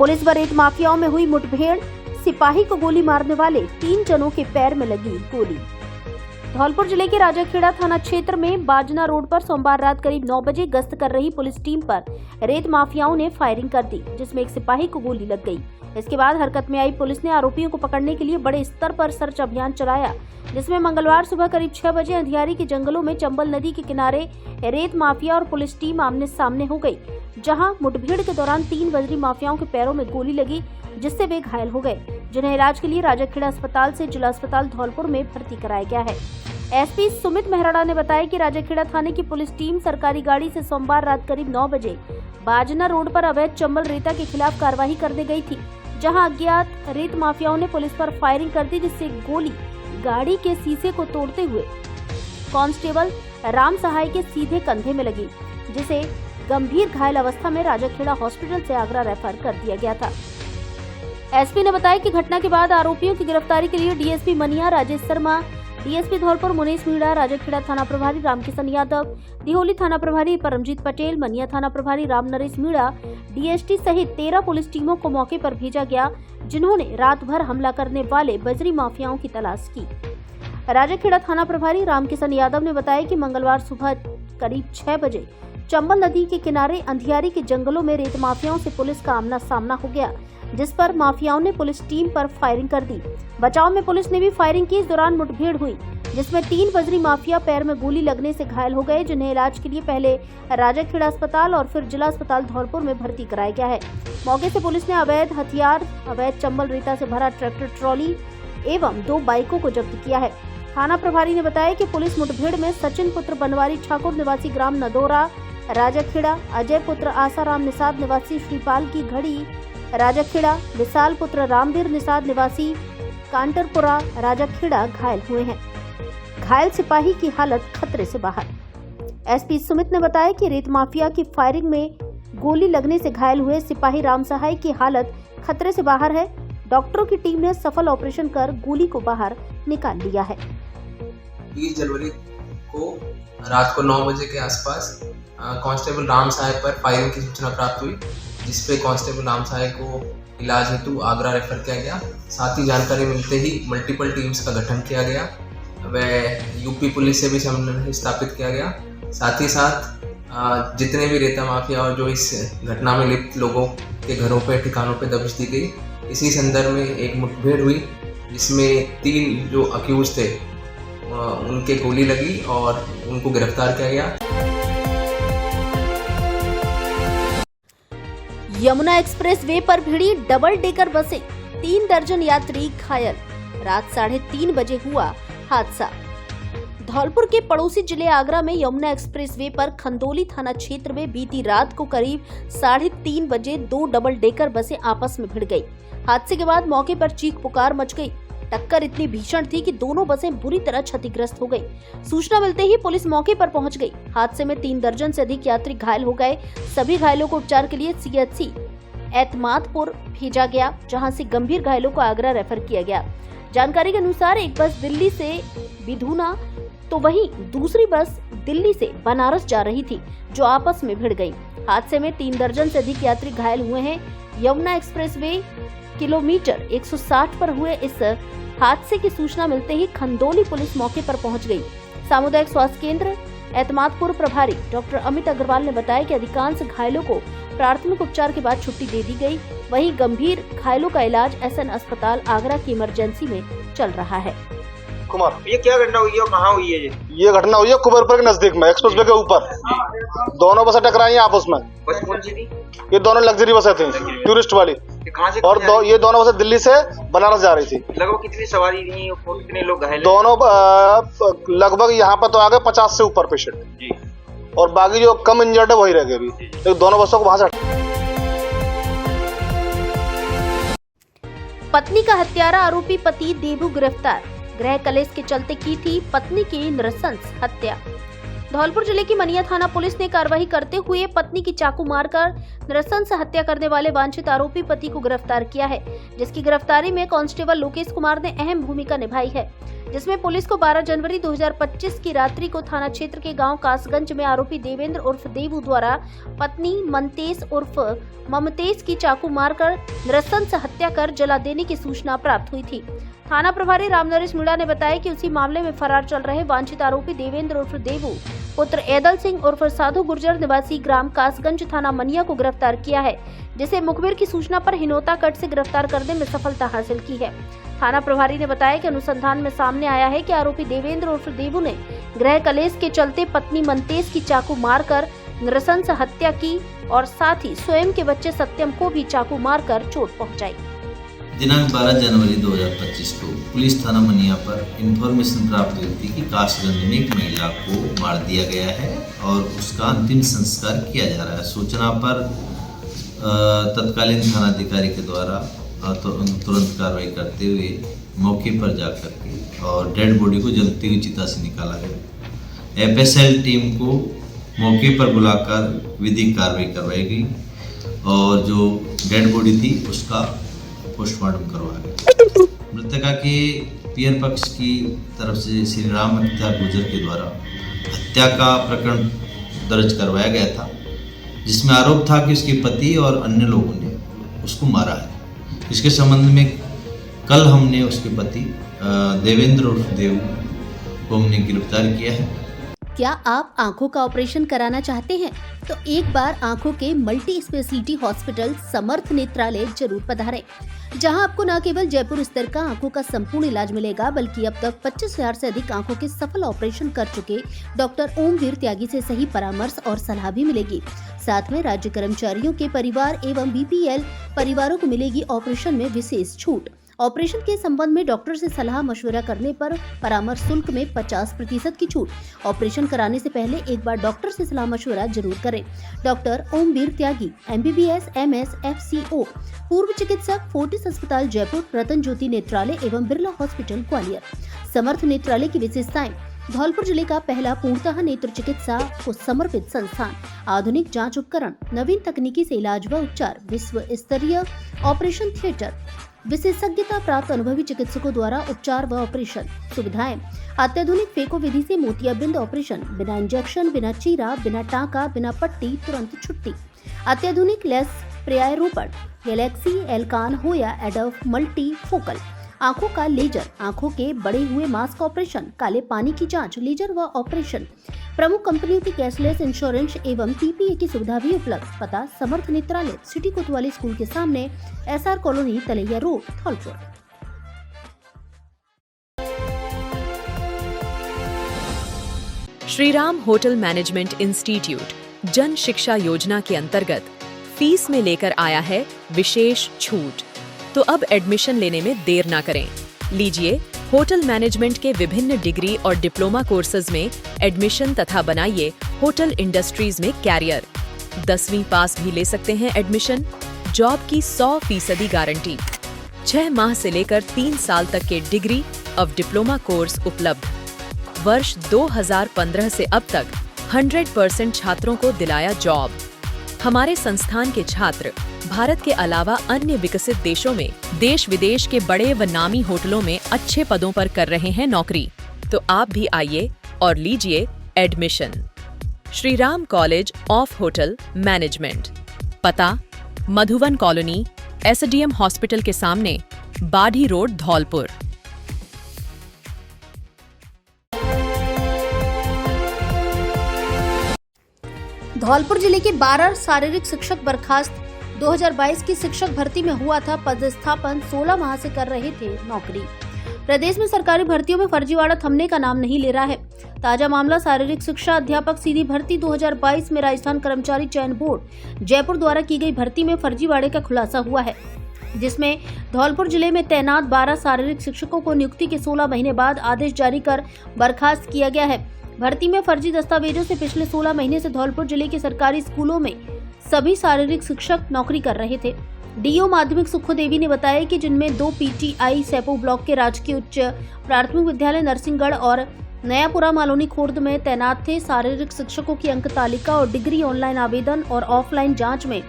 Police व रेत माफियाओं में हुई मुठभेड़, सिपाही को गोली मारने वाले 3 जनों के पैर में लगी गोली। धौलपुर जिले के राजाखेड़ा थाना क्षेत्र में बाजना रोड पर सोमवार रात करीब 9 बजे गश्त कर रही पुलिस टीम पर रेत माफियाओं ने फायरिंग कर दी, जिसमें एक सिपाही को गोली लग गई। इसके बाद हरकत में आई पुलिस ने आरोपियों को पकड़ने के लिए बड़े स्तर पर सर्च अभियान चलाया, जिसमें मंगलवार सुबह करीब 6 बजे अंधियारी के जंगलों में चंबल नदी के किनारे रेत माफिया और पुलिस टीम आमने सामने हो गई, जहां मुठभेड़ के दौरान 3 बजरी माफियाओं के पैरों में गोली लगी, जिससे वे घायल हो गए, जिन्हें इलाज के लिए राजाखेड़ा अस्पताल से जिला अस्पताल धौलपुर में भर्ती कराया गया है। एसपी सुमित मेहराड़ा ने बताया कि राजाखेड़ा थाने की पुलिस टीम सरकारी गाड़ी से सोमवार रात करीब 9 बजे बाजना रोड पर अवैध चंबल रेता के खिलाफ कार्रवाई करने गई थी, जहां अज्ञात रेत माफियाओं ने पुलिस पर फायरिंग कर दी, जिससे गोली गाड़ी के शीशे को तोड़ते हुए कांस्टेबल राम सहाय के सीधे कंधे में लगी, जिसे गंभीर घायल अवस्था में राजाखेड़ा हॉस्पिटल से आगरा रेफर कर दिया गया था। एसपी ने बताया कि घटना के बाद आरोपियों की गिरफ्तारी के लिए डीएसपी मनिया राजेश शर्मा, डीएसपी धौलपुर मुनीश मीणा, राजाखेड़ा थाना प्रभारी रामकिशन यादव, दिहोली थाना प्रभारी परमजीत पटेल, मनिया थाना प्रभारी राम नरेश मीणा, डीएसटी सहित 13 पुलिस टीमों को मौके पर भेजा गया, जिन्होंने रात भर हमला करने वाले बजरी माफियाओं की तलाश की। राजाखेड़ा थाना प्रभारी रामकिशन यादव ने बताया कि मंगलवार सुबह करीब 6 बजे चंबल नदी के किनारे अंधियारी के जंगलों में रेत माफियाओं से पुलिस का आमना सामना हो गया, जिस पर माफियाओं ने पुलिस टीम पर फायरिंग कर दी। बचाव में पुलिस ने भी फायरिंग की। इस दौरान मुठभेड़ हुई, जिसमें 3 बजरी माफिया पैर में गोली लगने से घायल हो गए, जिन्हें इलाज के लिए पहले राजाखेड़ा अस्पताल और फिर जिला अस्पताल धौलपुर में भर्ती कराया गया है। मौके से पुलिस ने अवैध हथियार, अवैध चंबल रेता से भरा ट्रैक्टर ट्रॉली एवं 2 बाइकों को जब्त किया है। थाना प्रभारी ने बताया कि पुलिस मुठभेड़ में सचिन पुत्र बनवारी ठाकुर निवासी ग्राम नदौरा राजाखेड़ा, अजय पुत्र आसाराम निषाद निवासी श्रीपाल की घड़ी राजाखेड़ा, विशाल पुत्र रामवीर निषाद निवासी कांटरपुरा राजाखेड़ा घायल हुए हैं। घायल सिपाही की हालत खतरे से बाहर। एसपी सुमित ने बताया कि रेत माफिया की फायरिंग में गोली लगने से घायल हुए सिपाही राम सहाय की हालत खतरे से बाहर है। डॉक्टरों की टीम ने सफल ऑपरेशन कर गोली को बाहर निकाल लिया है। 20 जनवरी को रात को 9 बजे के आसपास कांस्टेबल राम सहाय पर फायरिंग की सूचना प्राप्त हुई, जिसपे कांस्टेबल राम सहाय को इलाज हेतु आगरा रेफर किया गया। साथ ही जानकारी मिलते ही मल्टीपल टीम्स का गठन किया गया, वह यूपी पुलिस से भी समन्वय स्थापित किया गया। साथ ही साथ जितने भी रेता माफिया और जो इस घटना में लिप्त लोगों के घरों पे ठिकानों पे दबिश दी गई। इसी संदर्भ में एक मुठभेड़ हुई, जिसमें 3 जो अक्यूज थे उनके गोली लगी और उनको गिरफ्तार किया गया। यमुना एक्सप्रेस वे पर भिड़ी डबल डेकर बसें, 3 दर्जन यात्री घायल। रात 3:30 बजे हुआ हादसा। धौलपुर के पड़ोसी जिले आगरा में यमुना एक्सप्रेस वे पर खंदौली थाना क्षेत्र में बीती रात को करीब 3:30 बजे 2 डबल डेकर बसें आपस में भिड़ गई। हादसे के बाद मौके पर चीख पुकार मच गई। टक्कर इतनी भीषण थी कि दोनों बसें बुरी तरह क्षतिग्रस्त हो गई। सूचना मिलते ही पुलिस मौके पर पहुंच गई। हादसे में 3 दर्जन से अधिक यात्री घायल हो गए। सभी घायलों को उपचार के लिए सीएचसी एतमादपुर भेजा गया, जहां से गंभीर घायलों को आगरा रेफर किया गया। जानकारी के अनुसार एक बस दिल्ली से बिधुना तो वहीं दूसरी बस दिल्ली से बनारस जा रही थी, जो आपस में भिड़ गई। हादसे में 3 दर्जन से अधिक यात्री घायल हुए हैं। यमुना एक्सप्रेस वे किलोमीटर 160 पर हुए इस हादसे की सूचना मिलते ही खंदौली पुलिस मौके पर पहुंच गई। सामुदायिक स्वास्थ्य केंद्र एतमादपुर प्रभारी डॉक्टर अमित अग्रवाल ने बताया कि अधिकांश घायलों को प्राथमिक उपचार के बाद छुट्टी दे दी गई। वहीं गंभीर घायलों का इलाज एसएन अस्पताल आगरा की इमरजेंसी में चल रहा है। कुमार, ये क्या घटना हुई है और कहाँ हुई है? ये घटना हुई है कुबरपुर के नजदीक में, एक्सप्रेस वे के ऊपर। दोनों बसें टकराई हैं आपस में। बस कौन सी थी? ये दोनों लग्जरी बसें थी, टूरिस्ट वाली। कहाँ से? और ये दोनों बसें दिल्ली से बनारस जा रही थी। लगभग कितनी सवारी थी और कितने लोग घायल? दोनों लगभग यहाँ पर तो आ गए 50 से ऊपर पेशेंट जी, और बाकी जो कम इंजर्ड है वही रह गए अभी। तो दोनों बसों को वहां से पत्नी का हत्यारा आरोपी पति देबू गिरफ्तार। गृह कलेश के चलते की थी पत्नी की नृशंस हत्या। धौलपुर जिले की मनिया थाना पुलिस ने कार्रवाई करते हुए पत्नी की चाकू मारकर नृशंस हत्या करने वाले वांछित आरोपी पति को गिरफ्तार किया है, जिसकी गिरफ्तारी में कांस्टेबल लोकेश कुमार ने अहम भूमिका निभाई है, जिसमें पुलिस को 12 जनवरी 2025 की रात्रि को थाना क्षेत्र के गांव कासगंज में आरोपी देवेंद्र उर्फ देवू द्वारा पत्नी मनतेश उर्फ ममतेश की चाकू मारकर नृशंस हत्या कर जला देने की सूचना प्राप्त हुई थी। थाना प्रभारी रामनरेश मीणा ने बताया कि उसी मामले में फरार चल रहे वांछित आरोपी देवेंद्र उर्फ देवू पुत्र ऐदल सिंह उर्फ साधु गुर्जर निवासी ग्राम कासगंज थाना मनिया को गिरफ्तार किया है, जिसे मुखबिर की सूचना पर हिनोता कट से गिरफ्तार करने में सफलता हासिल की है। थाना प्रभारी ने बताया कि अनुसंधान में सामने आया है कि आरोपी देवेंद्र उर्फ देवू ने गृह कलेश के चलते पत्नी मनतेश की चाकू मारकर नृशंस हत्या की और साथ ही स्वयं के बच्चे सत्यम को भी चाकू मारकर चोट पहुंचाई। दिनांक 12 जनवरी 2025 को पुलिस थाना मनिया पर इंफॉर्मेशन प्राप्त हुई थी कि कासगंज में एक महिला को मार दिया गया है और उसका अंतिम संस्कार किया जा रहा है। सूचना पर तत्कालीन थानाधिकारी के द्वारा तुरंत कार्रवाई करते हुए मौके पर जाकर के और डेड बॉडी को जलती हुई चिता से निकाला गया। एफएसएल टीम को मौके पर बुलाकर विधिक कार्रवाई करवाई गई और जो डेड बॉडी थी उसका पोस्टमार्टम करवाया गया। मृतका के पियर पक्ष की तरफ से श्री राम हत्या गुर्जर के द्वारा हत्या का प्रकरण दर्ज करवाया गया था, जिसमें आरोप था कि उसके पति और अन्य लोगों ने उसको मारा है। इसके संबंध में कल हमने उसके पति देवेंद्र उर्फ देव को हमने गिरफ्तार किया है। क्या आप आंखों का ऑपरेशन कराना चाहते हैं? तो एक बार आंखों के मल्टी स्पेशलिटी हॉस्पिटल समर्थ नेत्रालय जरूर पधारें, जहां आपको न केवल जयपुर स्तर का आंखों का संपूर्ण इलाज मिलेगा, बल्कि अब तक 25,000 से अधिक आंखों के सफल ऑपरेशन कर चुके डॉक्टर ओमवीर त्यागी से सही परामर्श और सलाह भी मिलेगी। साथ में राज्य कर्मचारियों के परिवार एवं बीपीएल परिवारों को मिलेगी ऑपरेशन में विशेष छूट। ऑपरेशन के संबंध में डॉक्टर से सलाह मशवरा करने पर परामर्श शुल्क में 50% की छूट। ऑपरेशन कराने से पहले एक बार डॉक्टर से सलाह मशवरा जरूर करें। डॉक्टर ओमवीर त्यागी MBBS MS FCO पूर्व चिकित्सक, फोर्टिस अस्पताल जयपुर, रतन ज्योति नेत्रालय एवं बिरला हॉस्पिटल ग्वालियर। समर्थ नेत्रालय की विशेषताएं: धौलपुर जिले का पहला पूर्णतः नेत्र चिकित्सा को समर्पित संस्थान, आधुनिक जांच उपकरण, नवीन तकनीकी से इलाज व उपचार, विश्व स्तरीय ऑपरेशन थिएटर, विशेषज्ञता प्राप्त अनुभवी चिकित्सकों द्वारा उपचार व ऑपरेशन सुविधाएं, अत्याधुनिक फेको विधि से मोतियाबिंद ऑपरेशन, बिना इंजेक्शन, बिना चीरा, बिना टाका, बिना पट्टी, तुरंत छुट्टी, अत्याधुनिक लेस प्रत्यारोपण, गैलेक्सी, एल्कान हो या एडोफ मल्टी फोकल, आंखों का लेजर, आंखों के बड़े हुए मास्क ऑपरेशन, काले पानी की जांच, लेजर व ऑपरेशन, प्रमुख कंपनियों की कैशलेस इंश्योरेंस एवं PPA की सुविधा भी उपलब्ध। पता: समर्थ नेत्रालय, सिटी कोतवाली स्कूल के सामने, SR colony, Talaiya road, Dholpur. Shriram hotel management institute जन शिक्षा योजना के अंतर्गत फीस में लेकर आया है विशेष छूट। तो अब एडमिशन लेने में देर ना करें। लीजिए होटल मैनेजमेंट के विभिन्न डिग्री और डिप्लोमा कोर्सेज में एडमिशन तथा बनाइए होटल इंडस्ट्रीज में कैरियर। 10वीं पास भी ले सकते हैं एडमिशन। जॉब की 100% गारंटी। 6 माह से लेकर 3 साल तक के डिग्री और डिप्लोमा कोर्स उपलब्ध। वर्ष 2015 से अब तक 100% छात्रों को दिलाया जॉब। हमारे संस्थान के छात्र भारत के अलावा अन्य विकसित देशों में देश विदेश के बड़े व नामी होटलों में अच्छे पदों पर कर रहे हैं नौकरी। तो आप भी आइए और लीजिए admission. Shriram college of hotel management. पता: मधुवन कॉलोनी, SDM हॉस्पिटल के सामने, बाढ़ी रोड, धौलपुर। धौलपुर जिले के 12 शारीरिक शिक्षक बर्खास्त। 2022 की शिक्षक भर्ती में हुआ था पदस्थापन, 16 माह से कर रहे थे नौकरी। प्रदेश में सरकारी भर्तियों में फर्जीवाड़ा थमने का नाम नहीं ले रहा है। ताजा मामला शारीरिक शिक्षा अध्यापक सीधी भर्ती 2022 में राजस्थान कर्मचारी चयन बोर्ड जयपुर द्वारा की गई भर्ती में फर्जीवाड़े का खुलासा हुआ है, जिसमें धौलपुर जिले में तैनात 12 शारीरिक शिक्षकों को नियुक्ति के 16 महीने बाद आदेश जारी कर बर्खास्त किया गया है। भर्ती में फर्जी दस्तावेजों से पिछले 16 महीने से धौलपुर जिले के सरकारी स्कूलों में सभी शारीरिक शिक्षक नौकरी कर रहे थे। DO माध्यमिक सुखो देवी ने बताया कि जिनमें 2 PTI सेपो ब्लॉक के राजकीय उच्च प्राथमिक विद्यालय नरसिंहगढ़ और नयापुरा मालोनी खुर्द में तैनात थे। शारीरिक शिक्षकों की अंक तालिका और डिग्री ऑनलाइन आवेदन और ऑफलाइन जांच में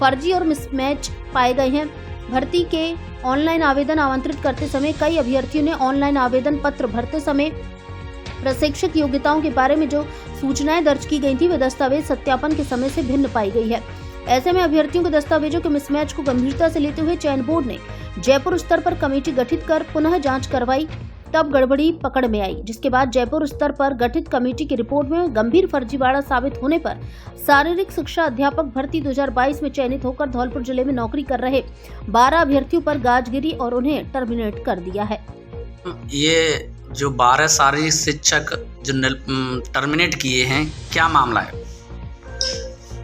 फर्जी और मिसमैच पाए गए हैं। भर्ती के ऑनलाइन आवेदन आमंत्रित करते समय कई अभ्यर्थियों ने ऑनलाइन आवेदन पत्र भरते समय प्रशिक्षक योग्यताओं के बारे में जो सूचनाएं दर्ज की गई थी वे दस्तावेज सत्यापन के समय से भिन्न पाई गई है। ऐसे में अभ्यर्थियों के दस्तावेजों के मिसमैच को गंभीरता से लेते हुए चयन बोर्ड ने जयपुर स्तर पर कमेटी गठित कर पुनः जांच करवाई। तब गड़बड़ी पकड़ में आई, जिसके बाद जयपुर स्तर पर गठित कमेटी की रिपोर्ट में गंभीर फर्जीवाड़ा साबित होने पर शारीरिक शिक्षा अध्यापक भर्ती 2022 में चयनित होकर धौलपुर जिले में नौकरी कर रहे 12 अभ्यर्थियों पर गाज गिरी और उन्हें टर्मिनेट कर दिया है। ये जो 12 शारीरिक शिक्षक जो टर्मिनेट किए हैं, क्या मामला है?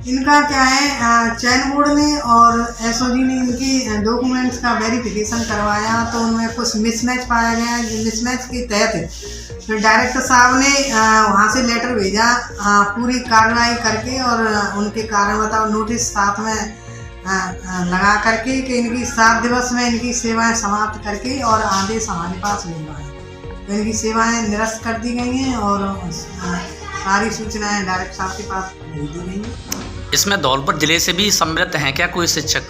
इनका क्या है, चयन बोर्ड ने और एसओजी ने इनकी डॉक्यूमेंट्स का वेरिफिकेशन करवाया तो उनमें कुछ मिसमैच पाया गया। मिसमैच के तहत फिर डायरेक्टर साहब ने वहाँ से लेटर भेजा पूरी कार्रवाई करके और उनके कारण बताओ नोटिस साथ में लगा करके कि इनकी 7 दिवस में इनकी सेवाएं समाप्त करके और आदेश हमारे पास भिजवाएं। तो इनकी सेवाएं निरस्त कर दी गई हैं और सारी सूचनाएं डायरेक्टर साहब के पास भेज दी गई हैं। इसमें धौलपुर जिले से भी सम्मिलित हैं क्या कोई शिक्षक?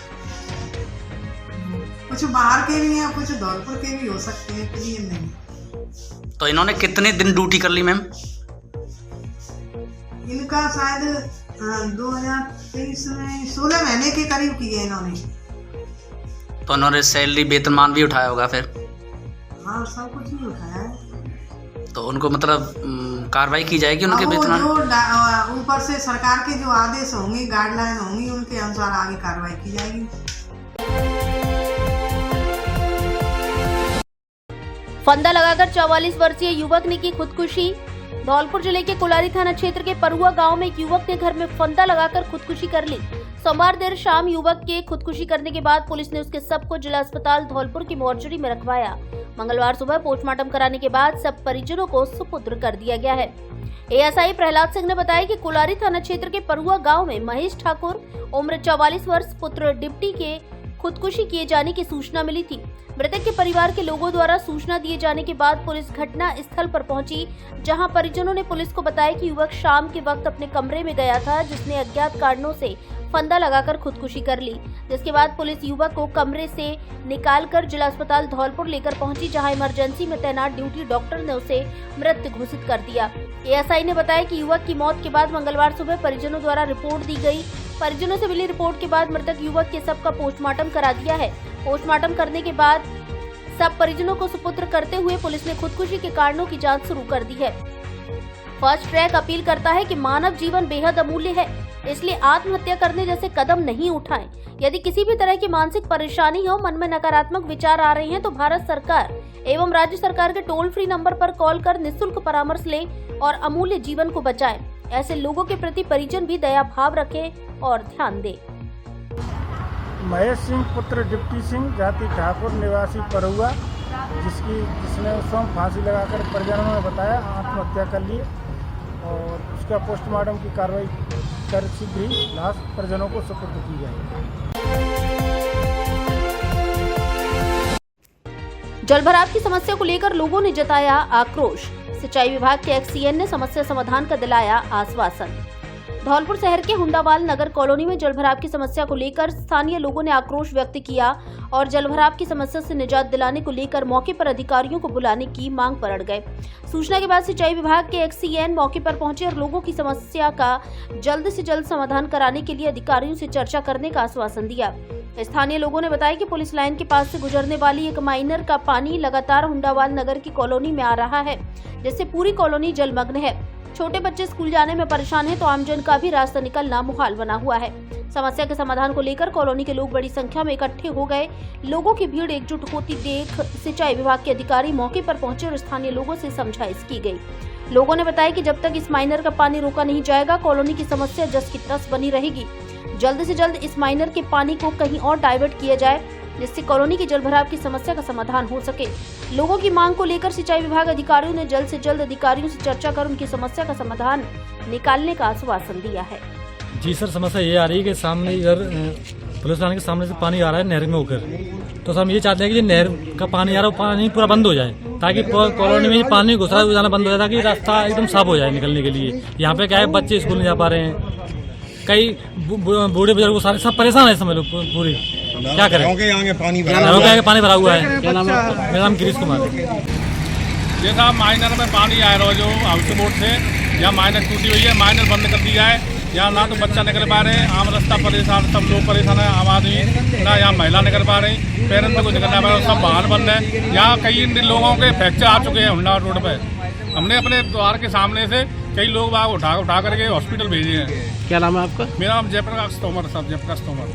कुछ बाहर के भी हैं, कुछ धौलपुर के भी हो सकते हैं, क्लियर नहीं। तो इन्होंने कितने दिन ड्यूटी कर ली मैम? इनका शायद 2023 में 16 महीने के करीब की है इन्होंने। तो इन्होंने सैलरी वेतनमान भी उठाया होगा फिर? हाँ, सब कुछ ही उठाया है। तो उनको मतलब कार्रवाई की जाएगी उनके वेतन? जो ऊपर से सरकार के जो आदेश होंगे, गाइडलाइन होंगी, उनके अनुसार आगे कार्रवाई की जाएगी। फंदा लगाकर 44 वर्षीय युवक ने की खुदकुशी। धौलपुर जिले के कुलारी थाना क्षेत्र के परुआ गांव में एक युवक ने घर में फंदा लगाकर खुदकुशी कर ली। सोमवार देर शाम युवक के खुदकुशी करने के बाद पुलिस ने उसके शव को जिला अस्पताल धौलपुर की मोर्चरी में रखवाया। मंगलवार सुबह पोस्टमार्टम कराने के बाद सब परिजनों को सुपुर्द कर दिया गया है। एएसआई प्रहलाद सिंह ने बताया कि कुलारी थाना क्षेत्र के परुआ गांव में महेश ठाकुर उम्र 44 वर्ष पुत्र डिप्टी के खुदकुशी किए जाने की सूचना मिली थी। मृतक के परिवार के लोगों द्वारा सूचना दिए जाने के बाद पुलिस घटना स्थल पर पहुंची, जहां परिजनों ने पुलिस को बताया कि युवक शाम के वक्त अपने कमरे में गया था, जिसने अज्ञात कारणों से फंदा लगाकर खुदकुशी कर ली। जिसके बाद पुलिस युवक को कमरे से निकालकर जिला अस्पताल धौलपुर लेकर पहुंची, जहां इमरजेंसी में तैनात ड्यूटी डॉक्टर ने उसे मृत घोषित कर दिया। एएसआई ने बताया कि युवक की मौत के बाद मंगलवार सुबह परिजनों द्वारा रिपोर्ट दी गई। परिजनों से मिली रिपोर्ट के बाद मृतक युवक के शव का पोस्टमार्टम करा दिया है। पोस्टमार्टम करने के बाद सब परिजनों को सुपुत्र करते हुए पुलिस ने खुदकुशी के कारणों की जांच शुरू कर दी है। फास्ट ट्रैक अपील करता है कि मानव जीवन बेहद अमूल्य है, इसलिए आत्महत्या करने जैसे कदम नहीं उठाएं। यदि किसी भी तरह की मानसिक परेशानी हो, मन में नकारात्मक विचार आ रहे हैं तो भारत सरकार एवं राज्य सरकार के टोल फ्री नंबर पर कॉल कर निःशुल्क परामर्श लें और अमूल्य जीवन को बचाएं। ऐसे लोगों के प्रति परिजन भी दया भाव रखें और ध्यान दें। महेश सिंह पुत्र डिप्टी सिंह जाति ठाकुर निवासी परुआ, जिसने उस समय फांसी लगाकर परिजनों ने बताया आत्महत्या कर ली और उसका पोस्टमार्टम की कार्रवाई कर शीघ्र ही लाश परिजनों को सुपुर्द की जाएगी। जलभराव की समस्या को लेकर लोगों ने जताया आक्रोश। सिंचाई विभाग के एक्सईएन ने समस्या समाधान का दिलाया आश्वासन। धौलपुर शहर के हुंडावाल नगर कॉलोनी में जलभराव की समस्या को लेकर स्थानीय लोगों ने आक्रोश व्यक्त किया और जलभराव की समस्या से निजात दिलाने को लेकर मौके पर अधिकारियों को बुलाने की मांग पर अड़ गए। सूचना के बाद सिंचाई विभाग के एक्सईएन मौके पर पहुंचे और लोगों की समस्या का जल्द से जल्द समाधान कराने के लिए अधिकारियों से चर्चा करने का आश्वासन दिया। स्थानीय लोगों ने बताया कि पुलिस लाइन के पास से गुजरने वाली एक माइनर का पानी लगातार हुंडावाल नगर की कॉलोनी में आ रहा है, जिससे पूरी कॉलोनी जलमग्न है। छोटे बच्चे स्कूल जाने में परेशान हैं तो आमजन का भी रास्ता निकलना मुहाल बना हुआ है। समस्या के समाधान को लेकर कॉलोनी के लोग बड़ी संख्या में इकट्ठे हो गए। लोगों की भीड़ एकजुट होती देख सिंचाई विभाग के अधिकारी मौके पर पहुंचे और स्थानीय लोगों से समझाइश की गई। लोगों ने बताया कि जब तक इस माइनर का पानी रोका नहीं जाएगा, कॉलोनी की समस्या जस की तस बनी रहेगी। जल्द से जल्द इस माइनर के पानी को कहीं और डाइवर्ट किया जाए, जिससे कॉलोनी की जलभराव की समस्या का समाधान हो सके। लोगों की मांग को लेकर सिंचाई विभाग अधिकारियों ने जल्द से जल्द अधिकारियों से चर्चा कर उनकी समस्या का समाधान निकालने का आश्वासन दिया है। जी सर, समस्या ये आ रही है कि सामने इधर पुलिस थाने के सामने से पानी आ रहा है नहर में होकर, तो हम ये चाहते हैं कि नहर का पानी आ रहा है वो पानी पूरा बंद हो जाए ताकि कॉलोनी में पानी घुस रहा है जाना बंद हो जाए, ताकि रास्ता एकदम साफ हो जाए निकलने के लिए। यहाँ पे क्या है, बच्चे स्कूल नहीं जा पा रहे हैं, कई बूढ़े बुजुर्ग सारे सब परेशान है, समझ लो पूरी। क्या करें, आगे पानी भरा हुआ है। क्या नाम है? मेरा नाम गिरीश कुमार है। जैसा माइनर में पानी आया रोज हाउस बोर्ड से, यहाँ माइनर टूटी हुई है, माइनर बंद कर दिया है। यहाँ ना तो बच्चा निकल पा रहे हैं, आम रास्ता परेशान, सब लोग परेशान है, आम आदमी ना, यहाँ महिला निकल पा रही, पेरेंट्स को निकलना पा रहा, सब वाहन बंद है। यहाँ कई लोगों के फ्रैक्चर आ चुके हैं हुंडा रोड पे। हमने अपने द्वार के सामने से कई लोग वहाँ उठा करके हॉस्पिटल भेजे हैं। क्या नाम है आपका? मेरा नाम जयप्रकाश तोमर साहब, जयप्रकाश तोमर।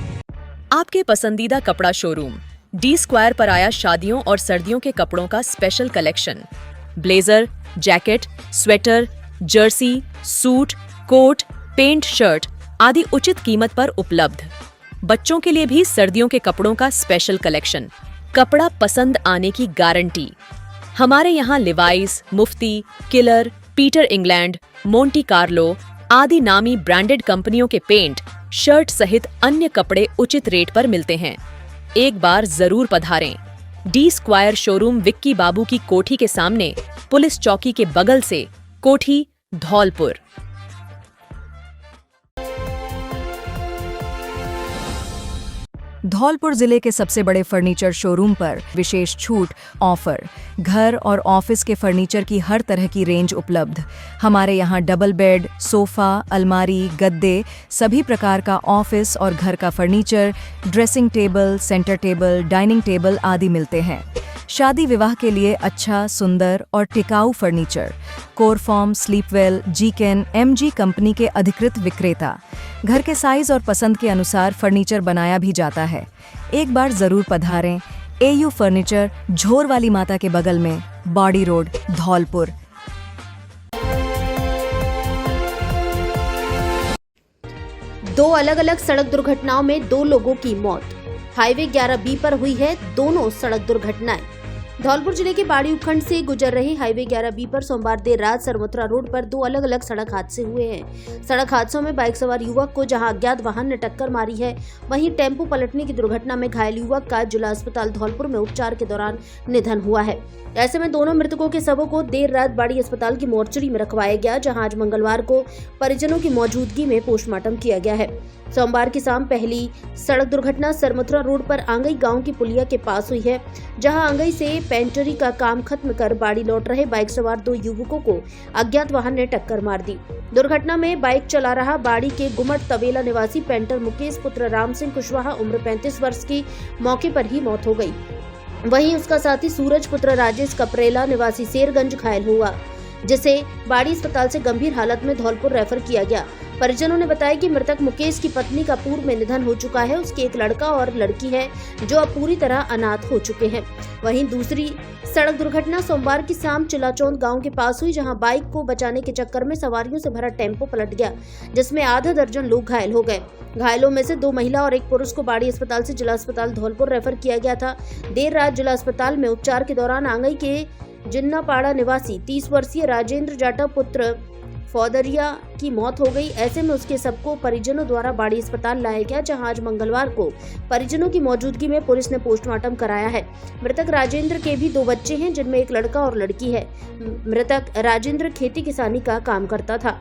आपके पसंदीदा कपड़ा शोरूम डी स्क्वायर पर आया शादियों और सर्दियों के कपड़ों का special collection. Blazer, jacket, sweater, jersey, suit, coat, pant, shirt आदि उचित कीमत पर उपलब्ध। बच्चों के लिए भी सर्दियों के कपड़ों का स्पेशल कलेक्शन। कपड़ा पसंद आने की गारंटी। हमारे यहाँ Levi's, Mufti, Killer, Peter England, Monte Carlo आदि नामी ब्रांडेड कंपनियों के पेंट, शर्ट सहित अन्य कपड़े उचित रेट पर मिलते हैं। एक बार जरूर पधारें। डी स्क्वायर शोरूम विक्की बाबू की कोठी के सामने, पुलिस चौकी के बगल से, कोठी, धौलपुर। धौलपुर जिले के सबसे बड़े फर्नीचर शोरूम पर विशेष छूट ऑफर। घर और ऑफिस के फर्नीचर की हर तरह की रेंज उपलब्ध। हमारे यहाँ डबल बेड, सोफा, अलमारी, गद्दे, सभी प्रकार का ऑफिस और घर का furniture, dressing table, centre table, dining table आदि मिलते हैं। शादी विवाह के लिए अच्छा, सुंदर और टिकाऊ फर्नीचर। कोरफॉर्म, स्लीपवेल, जीकेन, एमजी कंपनी के अधिकृत विक्रेता। घर के साइज और पसंद के अनुसार फर्नीचर बनाया भी जाता है। एक बार जरूर पधारें। एयू फर्नीचर, झोर वाली माता के बगल में, बाड़ी रोड, धौलपुर। दो अलग अलग सड़क दुर्घटनाओं में 2 लोगों की मौत। हाईवे 11B पर हुई है दोनों सड़क दुर्घटनाएं। धौलपुर जिले के बाड़ी उपखंड से गुजर रहे हाईवे 11B पर सोमवार देर रात सरमुत्रा रोड पर 2 अलग अलग सड़क हादसे हुए हैं। सड़क हादसों में बाइक सवार युवक को जहां अज्ञात वाहन ने टक्कर मारी है, वहीं टेम्पो पलटने की दुर्घटना में घायल युवक का जिला अस्पताल धौलपुर में उपचार के दौरान निधन हुआ है। ऐसे में दोनों मृतकों के शवों को देर रात बाड़ी अस्पताल की मोर्चरी में रखवाया गया, जहां आज मंगलवार को परिजनों की मौजूदगी में पोस्टमार्टम किया गया है। सोमवार की शाम पहली सड़क दुर्घटना सरमुत्रा रोड पर आंगई गांव की पुलिया के पास हुई है, जहां आंगई से पेंटरी का काम खत्म कर बाड़ी लौट रहे बाइक सवार 2 युवकों को अज्ञात वाहन ने टक्कर मार दी। दुर्घटना में बाइक चला रहा बाड़ी के गुमट तवेला निवासी पेंटर मुकेश पुत्र राम सिंह कुशवाहा उम्र 35 वर्ष की मौके पर ही मौत हो गई। वहीं उसका साथी सूरज पुत्र राजेश कपरेला निवासी शेरगंज घायल हुआ, जिसे बाड़ी अस्पताल से गंभीर हालत में धौलपुर रेफर किया गया। परिजनों ने बताया कि मृतक मुकेश की पत्नी का पूर्व में निधन हो चुका है। उसके एक लड़का और लड़की है जो अब पूरी तरह अनाथ हो चुके हैं। वहीं दूसरी सड़क दुर्घटना सोमवार की शाम चिलाचौंद गांव के पास हुई, जहां बाइक को बचाने के चक्कर में सवारियों से भरा टेम्पो पलट गया, जिसमें आधा दर्जन लोग घायल हो गए। घायलों में से 2 महिला और 1 पुरुष को बाड़ी अस्पताल से जिला अस्पताल धौलपुर रेफर किया गया था। देर रात जिला अस्पताल में उपचार के दौरान आंगई के जिन्नापाड़ा निवासी 30 वर्षीय राजेंद्र जाटा पुत्र फौदरिया की मौत हो गई। ऐसे में उसके सबको परिजनों द्वारा बाड़ी अस्पताल लाया गया, जहां आज मंगलवार को परिजनों की मौजूदगी में पुलिस ने पोस्टमार्टम कराया है। मृतक राजेंद्र के भी 2 बच्चे हैं, जिनमें एक लड़का और लड़की है। मृतक राजेंद्र खेती किसानी का काम करता था।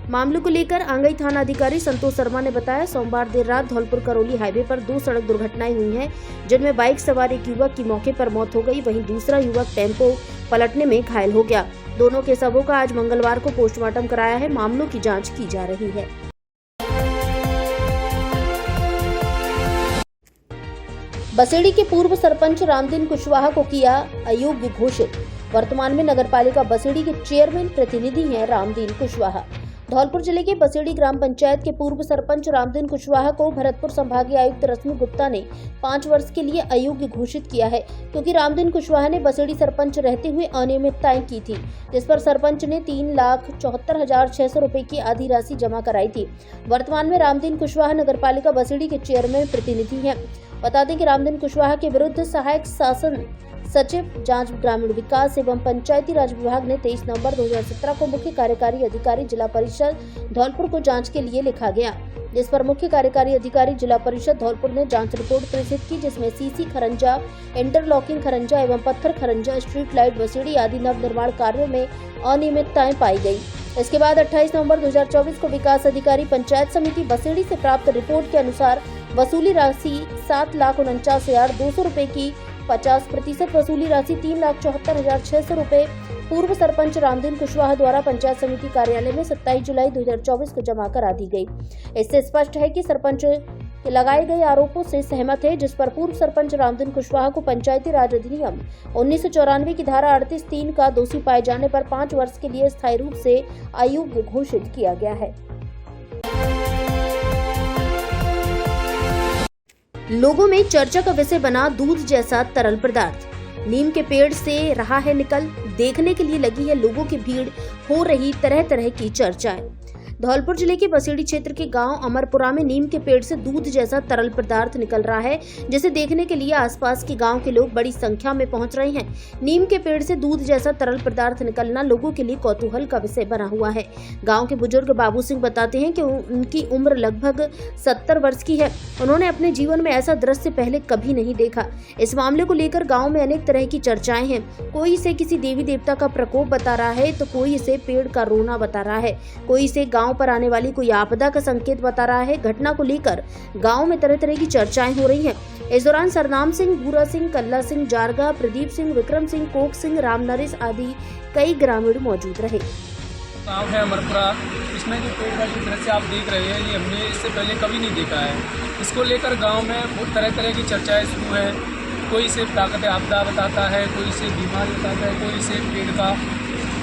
मामले को लेकर आंगई थाना अधिकारी संतोष शर्मा ने बताया, सोमवार देर रात धौलपुर करौली हाईवे पर 2 सड़क दुर्घटनाएं हुई हैं, जिनमें बाइक सवार एक युवक की मौके पर मौत हो गई, वहीं दूसरा युवक टेम्पो पलटने में घायल हो गया। दोनों के शवों का आज मंगलवार को पोस्टमार्टम कराया है। मामलों की जांच की जा रही है। बसेड़ी के पूर्व सरपंच रामदीन कुशवाहा को किया अयोग्य घोषित। वर्तमान में नगरपालिका बसेड़ी के चेयरमैन प्रतिनिधि हैं रामदीन कुशवाहा। धौलपुर जिले के बसेड़ी ग्राम पंचायत के पूर्व सरपंच रामदीन कुशवाहा को भरतपुर संभागीय आयुक्त रश्मि गुप्ता ने 5 वर्ष के लिए अयोग्य घोषित किया है, क्योंकि रामदीन कुशवाहा ने बसेड़ी सरपंच रहते हुए अनियमितताएं की थी, जिस पर सरपंच ने 3,74,600 रुपए की आधी राशि जमा कराई थी। वर्तमान में रामदीन कुशवाहा नगरपालिका बसेड़ी के चेयरमैन प्रतिनिधि हैं। बता दें कि रामधन कुशवाहा के विरुद्ध सहायक शासन सचिव जांच ग्रामीण विकास एवं पंचायती राज विभाग ने 23 नवंबर 2017 को मुख्य कार्यकारी अधिकारी जिला परिषद धौलपुर को जांच के लिए लिखा गया, जिस पर मुख्य कार्यकारी अधिकारी जिला परिषद धौलपुर ने जांच रिपोर्ट प्रेषित की, जिसमें सीसी खरंजा, इंटरलॉकिंग खरंजा एवं पत्थर खरंजा, स्ट्रीट लाइट बसेड़ी आदि नव निर्माण कार्यों में अनियमितताएं पाई गई। इसके बाद 28 नवंबर 2024 को विकास अधिकारी पंचायत समिति बसेड़ी से प्राप्त रिपोर्ट के अनुसार वसूली राशि 7,49,200 रुपए की 50% वसूली राशि 3,74,600 रुपए पूर्व सरपंच रामधन कुशवाहा द्वारा पंचायत समिति कार्यालय में 27 जुलाई 2024 को जमा करा दी गई। इससे स्पष्ट है कि सरपंच के लगाए गए आरोपों से सहमत है, जिस पर पूर्व सरपंच रामधन कुशवाहा को पंचायती राज अधिनियम 1994 की धारा 38(3) का दोषी पाए जाने पर 5 वर्ष के लिए स्थायी रूप से अयोग्य घोषित किया गया है। लोगों में चर्चा का विषय बना दूध जैसा तरल पदार्थ। नीम के पेड़ से रहा है निकल, देखने के लिए लगी है लोगों की भीड़, हो रही तरह तरह की चर्चाएं। धौलपुर जिले के बसेड़ी क्षेत्र के गांव अमरपुरा में नीम के पेड़ से दूध जैसा तरल पदार्थ निकल रहा है, जिसे देखने के लिए आसपास के गांव के लोग बड़ी संख्या में पहुंच रहे हैं। नीम के पेड़ से दूध जैसा तरल पदार्थ निकलना लोगों के लिए कौतूहल का विषय बना हुआ है। गांव के बुजुर्ग बाबू सिंह बताते हैं कि उनकी उम्र लगभग 70 वर्ष की है। उन्होंने अपने जीवन में ऐसा दृश्य पहले कभी नहीं देखा। इस मामले को लेकर गाँव में अनेक तरह की चर्चाएं हैं। कोई इसे किसी देवी देवता का प्रकोप बता रहा है, तो कोई इसे पेड़ का रोना बता रहा है, कोई इसे गाँव पर आने वाली कोई आपदा का संकेत बता रहा है। घटना को लेकर गांव में तरह तरह की चर्चाएं हो रही हैं। इस दौरान सरनाम सिंह, भूरा सिंह, कल्ला सिंह, जारगा, प्रदीप सिंह, विक्रम सिंह, कोक सिंह, राम नरेश आदि कई ग्रामीण मौजूद रहे। गाँव है अमरपुरा, इसमें जो पेड़ का जो दृश्य आप देख रहे हैं, ये हमने इससे पहले कभी नहीं देखा है। इसको लेकर गाँव में बहुत तरह तरह की चर्चाएं शुरू है। कोई इसे ताकत आपदा बताता है, कोई इसे बीमारी बताता है, कोई इसे पेड़ का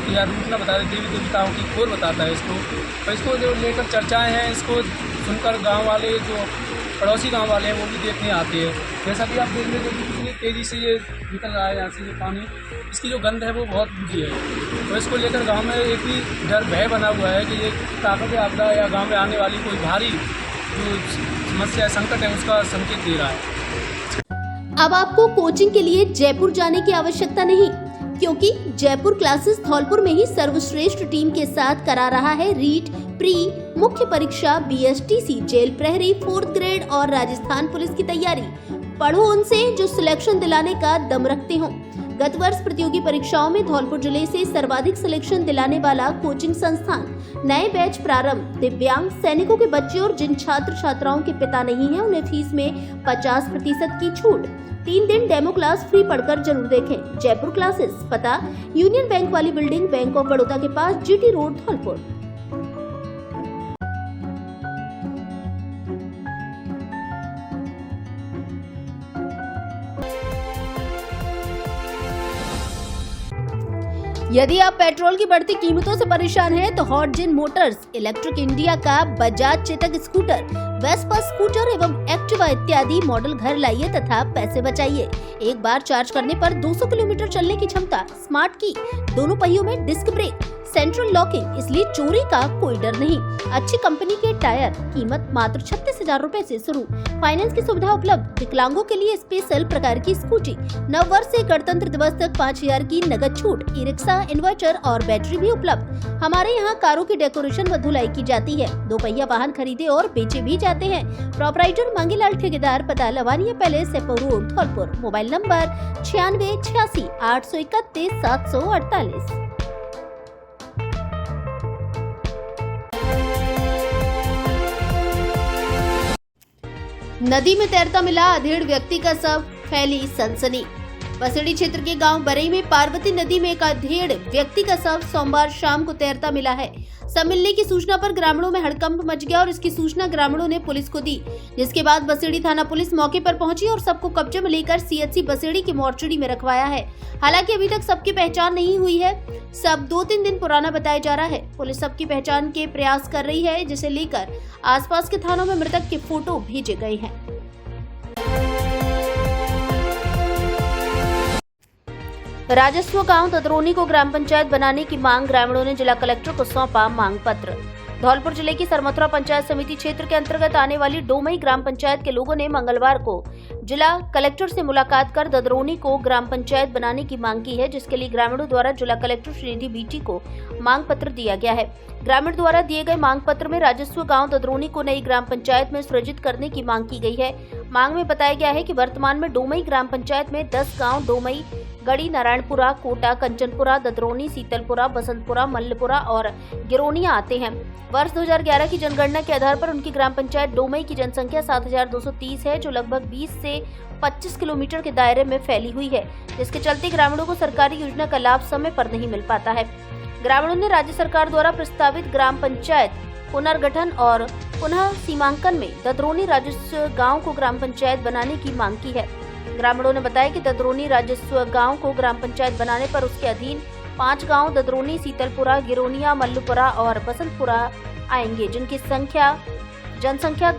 या रूप न बताते, देवी देवताओं की खोर बताता है इसको। तो इसको जो लेकर चर्चाएं हैं, इसको सुनकर गांव वाले, जो पड़ोसी गांव वाले हैं, वो भी देखने आते हैं। जैसा कि आप देख रहे हैं कितनी तेज़ी से ये निकल रहा है यहाँ से, ये पानी, इसकी जो गंध है वो बहुत बुरी है। तो इसको लेकर गांव में एक ही डर भय बना हुआ है कि ये ताकत आपदा या गाँव में आने वाली कोई भारी जो समस्या संकट है उसका संकेत दे रहा है। अब आपको कोचिंग के लिए जयपुर जाने की आवश्यकता नहीं, क्योंकि जयपुर क्लासेस धौलपुर में ही सर्वश्रेष्ठ टीम के साथ करा रहा है रीट, प्री, मुख्य परीक्षा, BSTC, जेल प्रहरी, 4th ग्रेड और राजस्थान पुलिस की तैयारी। पढ़ो उनसे जो सिलेक्शन दिलाने का दम रखते हो। गत वर्ष प्रतियोगी परीक्षाओं में धौलपुर जिले से सर्वाधिक सिलेक्शन दिलाने वाला कोचिंग संस्थान। नए बैच प्रारंभ। दिव्यांग, सैनिकों के बच्चे और जिन छात्र छात्राओं के पिता नहीं है, उन्हें फीस में 50% की छूट। 3 दिन डेमो क्लास फ्री पढ़कर जरूर देखें। जयपुर क्लासेस, पता यूनियन बैंक वाली बिल्डिंग, बैंक ऑफ बड़ौदा के पास, GT रोड, धौलपुर। यदि आप पेट्रोल की बढ़ती कीमतों से परेशान हैं, तो हॉटजिन मोटर्स इलेक्ट्रिक इंडिया का Bajaj Chetak scooter, Vespa scooter एवं एक्टिवा इत्यादि मॉडल घर लाइए तथा पैसे बचाइए। एक बार चार्ज करने पर 200 किलोमीटर चलने की क्षमता, स्मार्ट की, दोनों पहियों में डिस्क ब्रेक, सेंट्रल लॉकिंग, इसलिए चोरी का कोई डर नहीं। अच्छी कंपनी के टायर, कीमत मात्र 36,000 रुपए से शुरू। फाइनेंस की सुविधा उपलब्ध। विकलांगों के लिए स्पेशल प्रकार की स्कूटी। नव वर्ष से गणतंत्र दिवस तक 5,000 की नगद छूट। ई रिक्शा, इन्वर्टर और बैटरी भी उपलब्ध। हमारे यहाँ कारों की डेकोरेशन व धुलाई की जाती है। 2 पहिया वाहन खरीदे और बेचे भी जाते हैं। प्रोपराइटर मंगीलाल ठेकेदार, पता Lavania palace, Sepau road, Dholpur. Mobile number 9686 831 748। नदी में तैरता मिला अधेड़ व्यक्ति का शव, फैली सनसनी। बसेड़ी क्षेत्र के गांव बरई में पार्वती नदी में एक अधेड़ व्यक्ति का शव सोमवार शाम को तैरता मिला है। शव मिलने की सूचना पर ग्रामीणों में हड़कंप मच गया और इसकी सूचना ग्रामीणों ने पुलिस को दी, जिसके बाद बसेड़ी थाना पुलिस मौके पर पहुंची और सबको कब्जे में लेकर CHC बसेड़ी की मोर्चरी में रखवाया है। हालांकि अभी तक सबकी पहचान नहीं हुई है। सब 2-3 दिन पुराना बताया जा रहा है। पुलिस सबकी पहचान के प्रयास कर रही है, जिसे लेकर आसपास के थानों में मृतक के फोटो भेजे गए हैं। राजस्व गांव तदरोनी को ग्राम पंचायत बनाने की मांग। ग्रामीणों ने जिला कलेक्टर को सौंपा मांग पत्र। धौलपुर जिले की सरमथुरा पंचायत समिति क्षेत्र के अंतर्गत आने वाली डोमई ग्राम पंचायत के लोगों ने मंगलवार को जिला कलेक्टर से मुलाकात कर ददरोनी को ग्राम पंचायत बनाने की मांग की है, जिसके लिए ग्रामीणों द्वारा जिला कलेक्टर श्रीनिधि बीटी को मांग पत्र दिया गया है। ग्रामीण द्वारा दिए गए मांग पत्र में राजस्व गांव ददरोनी को नई ग्राम पंचायत में सृजित करने की मांग की गई है। मांग में बताया गया है कि वर्तमान में डोमई ग्राम पंचायत में 10 गाँव डोमई, गड़ी, नारायणपुरा, कोटा, कंचनपुरा, ददरोनी, शीतलपुरा, बसंतपुरा, मल्लपुरा और गिरोनिया आते हैं। वर्ष 2011 की जनगणना के आधार पर उनकी ग्राम पंचायत डोमई की जनसंख्या 7230 है, जो लगभग 20 से 25 किलोमीटर के दायरे में फैली हुई है, जिसके चलते ग्रामीणों को सरकारी योजना का लाभ समय पर नहीं मिल पाता है। ग्रामीणों ने राज्य सरकार द्वारा प्रस्तावित ग्राम पंचायत पुनर्गठन और पुनः सीमांकन में ददरोनी राजस्व गाँव को ग्राम पंचायत बनाने की मांग की है। ग्रामीणों ने बताया कि ददरोनी राजस्व गांव को ग्राम पंचायत बनाने पर उसके अधीन 5 गांव ददरोनी, शीतलपुरा, गिरोनिया, मल्लपुरा और बसंतपुरा आएंगे, जिनकी जनसंख्या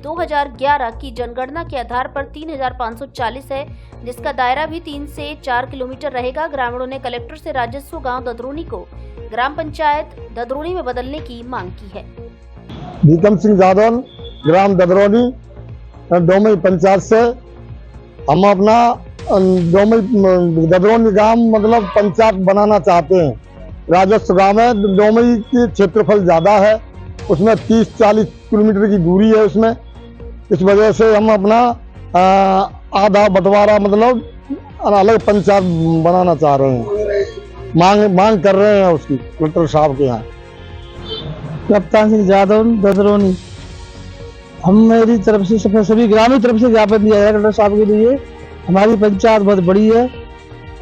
2011 की जनगणना के आधार पर 3540 है, जिसका दायरा भी 3 से 4 किलोमीटर रहेगा। ग्रामीणों ने कलेक्टर से राजस्व गांव ददरोनी को ग्राम पंचायत ददरोनी में बदलने की मांग की है। भीकम सिंह जादौन, ग्राम ददरोनी, डोमई पंचायत से हम अपना ददरोनी गांव मतलब पंचायत बनाना चाहते हैं। राजस्व गांव है, डोमई की क्षेत्रफल ज़्यादा है, उसमें 30-40 किलोमीटर की दूरी है उसमें। इस वजह से हम अपना आधा बंटवारा मतलब अलग पंचायत बनाना चाह रहे हैं, मांग कर रहे हैं उसकी कलेक्टर साहब के यहाँ। कप्तान सिंह जादव, ददरोनी। हम मेरी तरफ से सभी ग्रामीण तरफ से ज्ञापन दिया है कलेक्टर साहब के लिए। हमारी पंचायत बहुत बड़ी है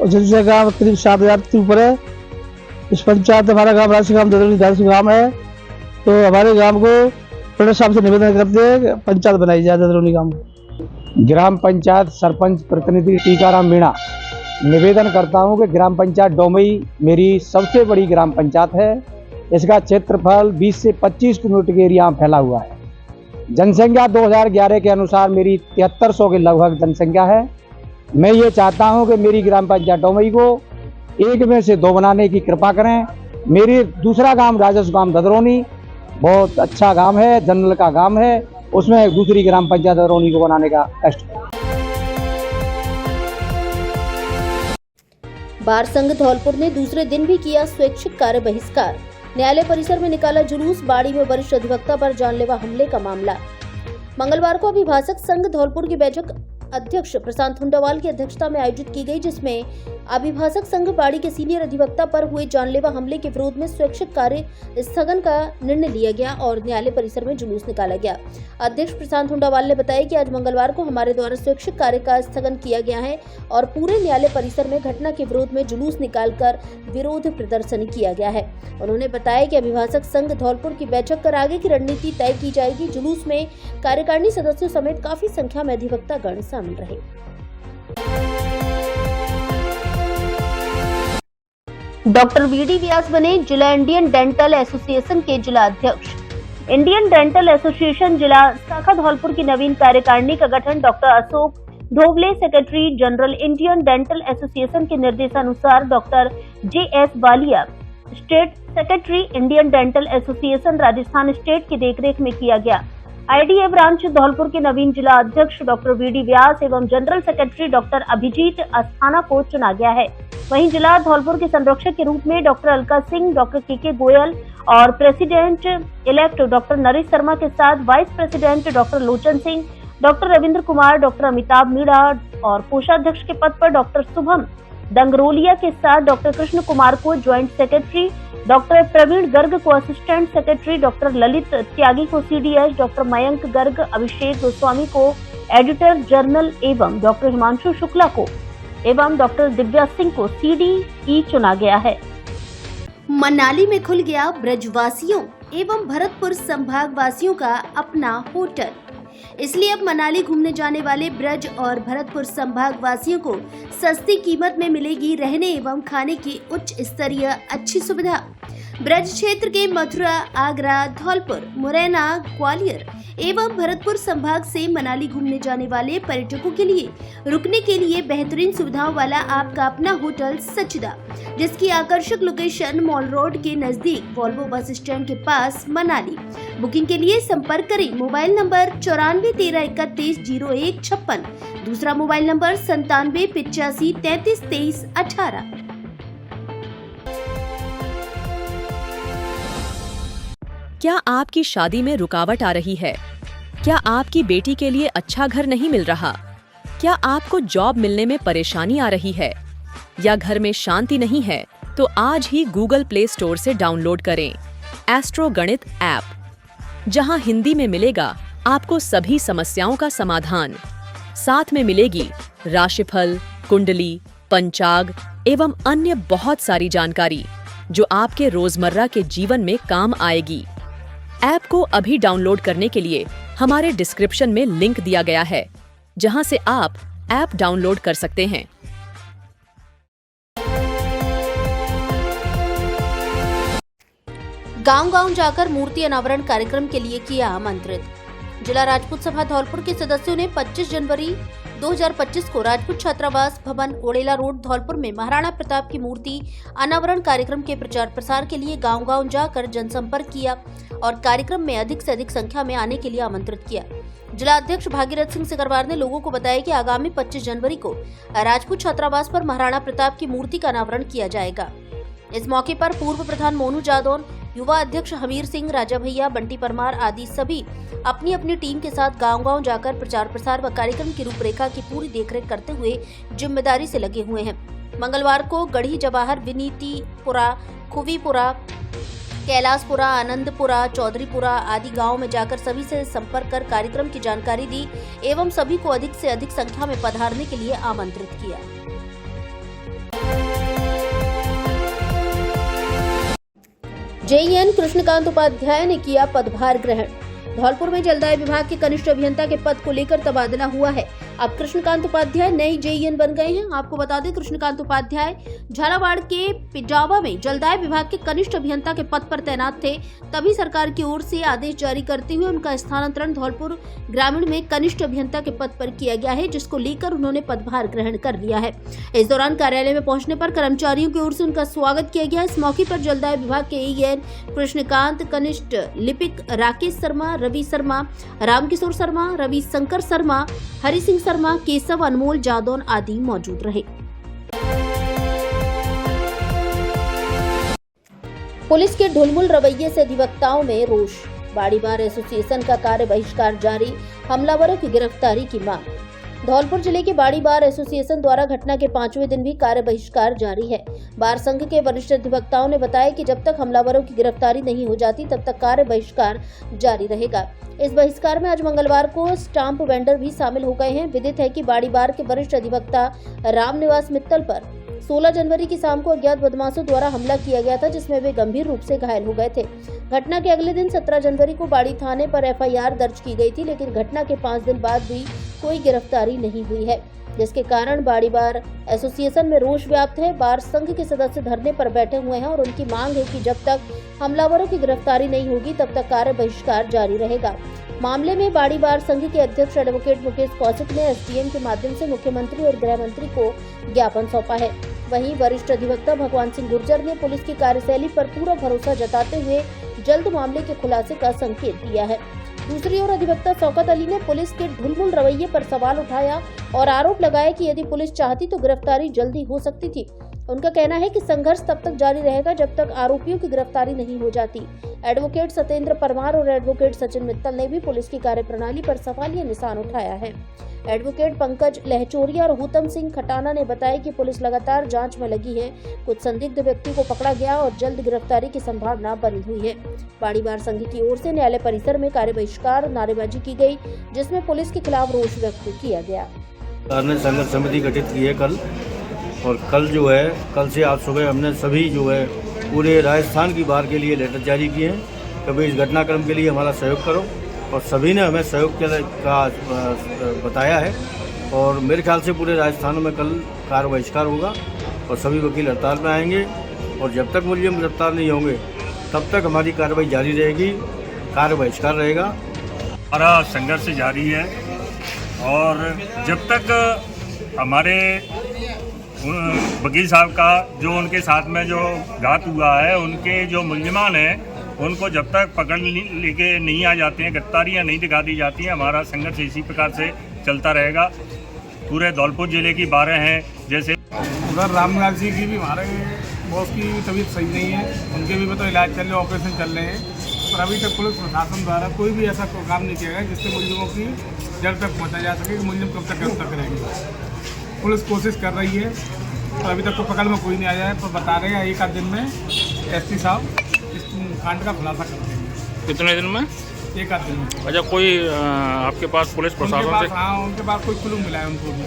और जनसंख्या करीब 7000 से ऊपर है। इस पंचायत हमारा गांव राजस्व गांव ददरोनी राजस्व गांव है, तो हमारे गांव को कलेक्टर साहब से निवेदन करते हैं पंचायत बनाई जाए ददरोनी गांव में। ग्राम पंचायत सरपंच प्रतिनिधि टीकाराम मीणा निवेदन करता हूं कि ग्राम पंचायत डोमई मेरी सबसे बड़ी ग्राम पंचायत है। इसका क्षेत्रफल 20 से 25 किलोमीटर के एरिया में फैला हुआ है। जनसंख्या 2011 के अनुसार मेरी 7300 के लगभग जनसंख्या है। मैं ये चाहता हूं कि मेरी ग्राम पंचायत डोमई को 1 में से 2 बनाने की कृपा करें। मेरी दूसरा गांव राजस्व गांव ददरोनी बहुत अच्छा गांव है, जनरल का गांव है, उसमें दूसरी ग्राम पंचायत ददरोनी को बनाने का कष्ट। बार संघ धौलपुर ने दूसरे दिन भी किया स्वैच्छिक कार्य बहिष्कार। न्यायालय परिसर में निकाला जुलूस, बाड़ी में वरिष्ठ अधिवक्ता पर जानलेवा हमले का मामला। मंगलवार को अभिभाषक संघ धौलपुर की बैठक अध्यक्ष प्रशांत हुंडावाल की अध्यक्षता में आयोजित की गई, जिसमें अभिभाषक संघ बाड़ी के सीनियर अधिवक्ता पर हुए जानलेवा हमले के विरोध में स्वैच्छिक कार्य स्थगन का निर्णय लिया गया और न्यायालय परिसर में जुलूस निकाला गया। अध्यक्ष प्रशांत हुंडावाल ने बताया कि आज मंगलवार को हमारे द्वारा स्वैच्छिक कार्य का स्थगन किया गया है और पूरे न्यायालय परिसर में घटना के विरोध में जुलूस निकालकर विरोध प्रदर्शन किया गया है। उन्होंने बताया कि अभिभाषक संघ धौलपुर की बैठक कर आगे की रणनीति तय की जाएगी। जुलूस में कार्यकारिणी सदस्यों समेत काफी संख्या में अधिवक्ता गण शामिल रहे। डॉक्टर वीडी व्यास बने जिला इंडियन डेंटल एसोसिएशन के जिला अध्यक्ष। इंडियन डेंटल एसोसिएशन जिला शाखा धौलपुर की नवीन कार्यकारिणी का गठन doctor Ashok Dhoble, secretary general Indian dental association के निर्देशानुसार doctor JS Balia, state secretary Indian dental association Rajasthan state की देखरेख में किया गया। IDA ब्रांच धौलपुर के नवीन जिला अध्यक्ष डॉक्टर वीडी व्यास एवं general secretary doctor Abhijit Asthana को चुना गया है। वहीं जिला धौलपुर के संरक्षक के रूप में doctor Alka Singh, doctor KK Goyal और president elect doctor Naresh Sharma के साथ vice president doctor Lochan Singh, doctor Ravindra Kumar, doctor Amitabh Meena और कोषाध्यक्ष के पद पर डॉक्टर शुभम दंगरोलिया के साथ डॉक्टर कृष्ण कुमार को joint secretary, doctor Praveen Garg को assistant secretary, doctor Lalit Tyagi को CDS, डॉक्टर मयंक गर्ग, अभिषेक गोस्वामी को एडिटर जर्नल एवं डॉक्टर हिमांशु शुक्ला को एवं डॉक्टर दिव्या सिंह को CDE चुना गया है। मनाली में खुल गया ब्रजवासियों एवं भरतपुर संभाग वासियों का अपना होटल। इसलिए अब मनाली घूमने जाने वाले ब्रज और भरतपुर संभाग वासियों को सस्ती कीमत में मिलेगी रहने एवं खाने की उच्च स्तरीय अच्छी सुविधा। ब्रज क्षेत्र के मथुरा, आगरा, धौलपुर, मुरैना, ग्वालियर एवं भरतपुर संभाग से मनाली घूमने जाने वाले पर्यटकों के लिए रुकने के लिए बेहतरीन सुविधाओं वाला आपका अपना होटल सचिदा, जिसकी आकर्षक लोकेशन मॉल रोड के नजदीक वॉल्वो बस स्टैंड के पास मनाली। बुकिंग के लिए संपर्क करें मोबाइल नंबर 9413310156, दूसरा मोबाइल नंबर 9785332318। क्या आपकी शादी में रुकावट आ रही है? क्या आपकी बेटी के लिए अच्छा घर नहीं मिल रहा? क्या आपको जॉब मिलने में परेशानी आ रही है या घर में शांति नहीं है? तो आज ही गूगल प्ले स्टोर से डाउनलोड करें एस्ट्रो गणित ऐप, जहां हिंदी में मिलेगा आपको सभी समस्याओं का समाधान। साथ में मिलेगी राशिफल, कुंडली, पंचाग एवं अन्य बहुत सारी जानकारी जो आपके रोजमर्रा के जीवन में काम आएगी। ऐप को अभी डाउनलोड करने के लिए हमारे डिस्क्रिप्शन में लिंक दिया गया है, जहां से आप ऐप डाउनलोड कर सकते हैं। गांव-गांव जाकर मूर्ति अनावरण कार्यक्रम के लिए किया आमंत्रित। जिला राजपूत सभा धौलपुर के सदस्यों ने 25 जनवरी 2025 को राजपूत छात्रावास भवन, ओड़ेला रोड, धौलपुर में महाराणा प्रताप की मूर्ति अनावरण कार्यक्रम के प्रचार प्रसार के लिए गांव-गांव जाकर जनसंपर्क किया और कार्यक्रम में अधिक से अधिक संख्या में आने के लिए आमंत्रित किया। जिला अध्यक्ष भागीरथ सिंह सिकरवार ने लोगों को बताया कि आगामी 25 जनवरी को राजपूत छात्रावास पर महाराणा प्रताप की मूर्ति का अनावरण किया जाएगा। इस मौके पर पूर्व प्रधान मोनू जादौन, युवा अध्यक्ष हमीर सिंह, राजा भैया, बंटी परमार आदि सभी अपनी अपनी टीम के साथ गांव-गांव जाकर प्रचार प्रसार व कार्यक्रम की रूपरेखा की पूरी देखरेख करते हुए जिम्मेदारी से लगे हुए हैं। मंगलवार को गढ़ी जवाहर, विनीतिपुरा, खुवीपुरा, कैलाशपुरा, आनंदपुरा, चौधरीपुरा आदि गांव में जाकर सभी से संपर्क कर कार्यक्रम की जानकारी दी एवं सभी को अधिक से अधिक संख्या में पधारने के लिए आमंत्रित किया। JEN कृष्णकांत उपाध्याय ने किया पदभार ग्रहण। धौलपुर में जलदाय विभाग के कनिष्ठ अभियंता के पद को लेकर तबादला हुआ है। अब कृष्णकांत उपाध्याय नए JEN बन गए हैं। आपको बता दें, कृष्णकांत उपाध्याय झालावाड़ के पिजावा में जलदाय विभाग के कनिष्ठ अभियंता के पद पर तैनात थे। तभी सरकार की ओर से आदेश जारी करते हुए उनका स्थानांतरण धौलपुर ग्रामीण में कनिष्ठ अभियंता के पद पर किया गया है, जिसको लेकर उन्होंने पदभार ग्रहण कर लिया है। इस दौरान कार्यालय में पहुंचने पर कर्मचारियों की ओर से उनका स्वागत किया गया। इस मौके पर जलदाय विभाग के AEN कृष्णकांत, कनिष्ठ लिपिक राकेश शर्मा, रवि शर्मा, रामकिशोर शर्मा, रवि शंकर शर्मा, हरि सिंह शर्मा, केशव, अनमोल जादौन आदि मौजूद रहे। पुलिस के ढुलमुल रवैये से अधिवक्ताओं में रोष। बाड़ी बार एसोसिएशन का कार्य बहिष्कार जारी, हमलावरों की गिरफ्तारी की मांग। धौलपुर जिले के बाड़ी बार एसोसिएशन द्वारा घटना के 5वें दिन भी कार्य बहिष्कार जारी है। बार संघ के वरिष्ठ अधिवक्ताओं ने बताया कि जब तक हमलावरों की गिरफ्तारी नहीं हो जाती तब तक कार्य बहिष्कार जारी रहेगा। इस बहिष्कार में आज मंगलवार को स्टाम्प वेंडर भी शामिल हो गए हैं। विदित है कि बाड़ी बार के वरिष्ठ अधिवक्ता रामनिवास मित्तल पर 16 जनवरी की शाम को अज्ञात बदमाशों द्वारा हमला किया गया था, जिसमें वे गंभीर रूप से घायल हो गए थे। घटना के अगले दिन 17 जनवरी को बाड़ी थाने पर FIR दर्ज की गई थी, लेकिन घटना के 5 दिन बाद भी कोई गिरफ्तारी नहीं हुई है, जिसके कारण बाड़ी बार एसोसिएशन में रोष व्याप्त है। बार संघ के सदस्य धरने पर बैठे हुए हैं और उनकी मांग है कि जब तक हमलावरों की गिरफ्तारी नहीं होगी तब तक कार्य बहिष्कार जारी रहेगा। मामले में बाड़ी बार संघ के अध्यक्ष एडवोकेट मुकेश कौशिक ने SDM के माध्यम से मुख्यमंत्री और गृह मंत्री को ज्ञापन सौंपा है। वहीं वरिष्ठ अधिवक्ता भगवान सिंह गुर्जर ने पुलिस की कार्यशैली पर पूरा भरोसा जताते हुए जल्द मामले के खुलासे का संकेत दिया है। दूसरी ओर अधिवक्ता शौकत अली ने पुलिस के ढुलमुल रवैये पर सवाल उठाया और आरोप लगाया कि यदि पुलिस चाहती तो गिरफ्तारी जल्दी हो सकती थी। उनका कहना है कि संघर्ष तब तक जारी रहेगा जब तक आरोपियों की गिरफ्तारी नहीं हो जाती। एडवोकेट सत्येंद्र परमार और एडवोकेट सचिन मित्तल ने भी पुलिस की कार्यप्रणाली पर सवालिया निशान उठाया है। एडवोकेट पंकज लहचोरिया और हुतम सिंह खटाना ने बताया कि पुलिस लगातार जांच में लगी है। कुछ संदिग्ध व्यक्ति को पकड़ा गया और जल्द गिरफ्तारी की संभावना बनी हुई है। बाड़ी बार संघ की ओर से न्यायालय परिसर में कार्य बहिष्कार नारेबाजी की गई, जिसमें पुलिस के खिलाफ रोष व्यक्त किया गया। संघर्ष समिति गठित की है कल, और कल से आज सुबह हमने सभी पूरे राजस्थान की बार के लिए लेटर जारी किए हैं। कभी इस घटनाक्रम के लिए हमारा सहयोग करो, और सभी ने हमें सहयोग का बताया है। और मेरे ख्याल से पूरे राजस्थान में कल कार्य बहिष्कार होगा और सभी वकील हड़ताल में आएंगे, और जब तक मुलजिम गिरफ्तार नहीं होंगे तब तक हमारी कार्रवाई जारी रहेगी, कार्य बहिष्कार रहेगा। हमारा संघर्ष जारी है और जब तक हमारे वकील साहब का जो उनके साथ में जो घात हुआ है, उनके जो मुल्जिमान हैं उनको जब तक पकड़ लेके नहीं आ जाते हैं, गिरफ्तारियाँ नहीं दिखा दी जाती हैं, हमारा संघर्ष इसी प्रकार से चलता रहेगा। पूरे धौलपुर जिले की 12 हैं। जैसे उधर रामनाथ जी की भी हमारे बॉस की तबीयत सही नहीं है, उनके भी तो इलाज चल रहे, ऑपरेशन चल रहे हैं, पर अभी तक पुलिस प्रशासन द्वारा कोई भी ऐसा काम नहीं किया गया जिससे मुलजिमों की जड़ तक पहुँचा जा सके कि मुलजिम कब तक गिरफ्तार करेंगे। पुलिस कोशिश कर रही है पर अभी तक तो पकड़ में कोई नहीं आया है, पर बता रहे हैं एक आध दिन में एसपी साहब इस कांड का खुलासा कर देंगे। कितने दिन में? एक आध दिन में। अच्छा, कोई आपके पास पुलिस प्रशासन से? हाँ, उनके पास कोई क्लू मिला है उनको भी।